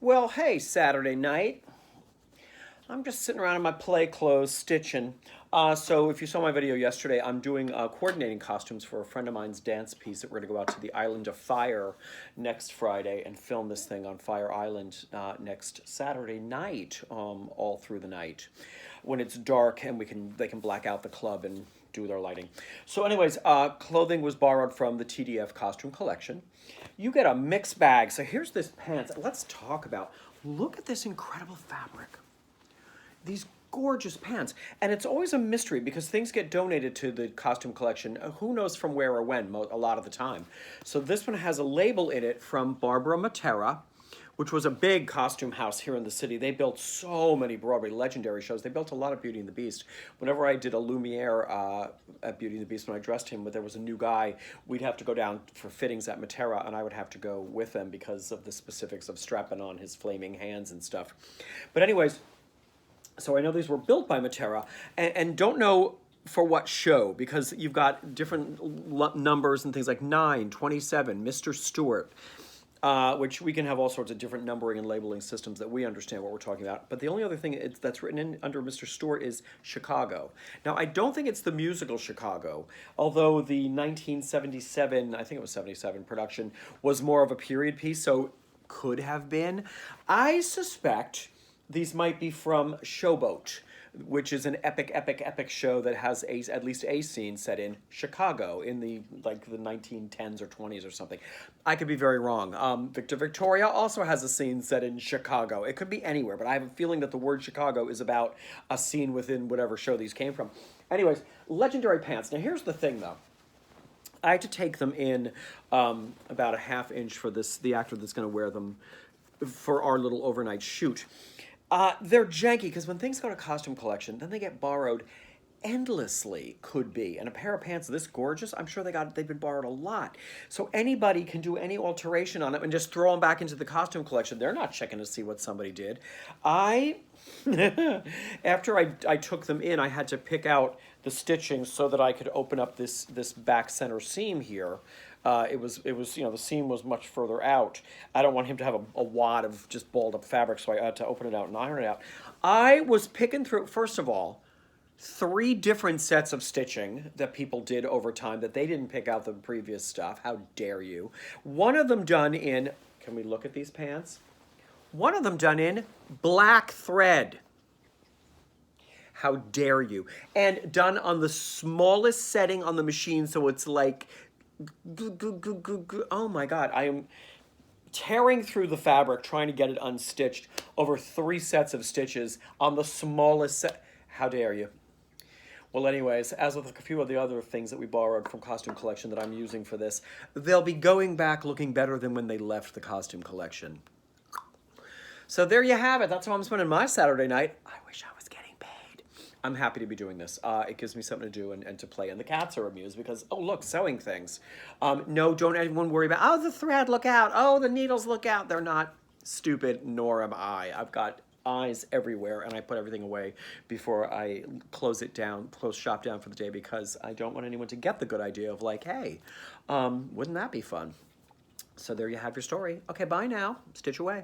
Well, hey, Saturday night. I'm just sitting around in my play clothes stitching. So if you saw my video yesterday, I'm doing coordinating costumes for a friend of mine's dance piece that we're going to go out to the Island of Fire next Friday and film this thing on Fire Island next Saturday night, all through the night, when it's dark and they can black out the club and do their lighting. So anyways, clothing was borrowed from the TDF costume collection. You get a mixed bag. So here's this pants. Let's talk about, look at this incredible fabric. These gorgeous pants. And it's always a mystery because things get donated to the costume collection, who knows from where or when, a lot of the time. So this one has a label in it from Barbara Matera, which was a big costume house here in the city. They built so many Broadway legendary shows. They built a lot of Beauty and the Beast. Whenever I did a Lumiere at Beauty and the Beast, when I dressed him, but there was a new guy, we'd have to go down for fittings at Matera, and I would have to go with them because of the specifics of strapping on his flaming hands and stuff. But anyways, so I know these were built by Matera, and don't know for what show, because you've got different numbers and things like 9, 27, Mr. Stewart, which we can have all sorts of different numbering and labeling systems that we understand what we're talking about. But the only other thing that's written in under Mr. Stewart is Chicago. Now, I don't think it's the musical Chicago, although the 1977, I think it was 77 production, was more of a period piece, so could have been. I suspect these might be from Showboat, which is an epic show that has at least a scene set in Chicago in the 1910s or 20s or something. I could be very wrong. Victoria also has a scene set in Chicago. It could be anywhere, but I have a feeling that the word Chicago is about a scene within whatever show these came from. Anyways, legendary pants. Now here's the thing though. I had to take them in about a ½ inch for the actor that's going to wear them for our little overnight shoot. They're janky because when things go to costume collection, then they get borrowed endlessly, could be. And a pair of pants this gorgeous, I'm sure they've been borrowed a lot. So anybody can do any alteration on them and just throw them back into the costume collection. They're not checking to see what somebody did. After I took them in, I had to pick out the stitching so that I could open up this back center seam here. It was the seam was much further out. I don't want him to have a wad of just balled up fabric, so I had to open it out and iron it out. I was picking through, first of all, 3 different sets of stitching that people did over time that they didn't pick out the previous stuff. How dare you? One of them done in, can we look at these pants? One of them done in black thread. How dare you? And done on the smallest setting on the machine, so it's like, oh my God, I am tearing through the fabric trying to get it unstitched over 3 sets of stitches on the smallest set. How dare you? Well, anyways, as with a few of the other things that we borrowed from costume collection that I'm using for this, they'll be going back looking better than when they left the costume collection. So there you have it. That's how I'm spending my Saturday night. I wish I was getting paid. I'm happy to be doing this. It gives me something to do and to play. And the cats are amused because, oh, look, sewing things. No, don't anyone worry about, oh, the thread, look out. Oh, the needles, look out. They're not stupid, nor am I. I've got eyes everywhere, and I put everything away before I close shop down for the day, because I don't want anyone to get the good idea of like, hey, wouldn't that be fun? So there you have your story. Okay, bye now. Stitch away.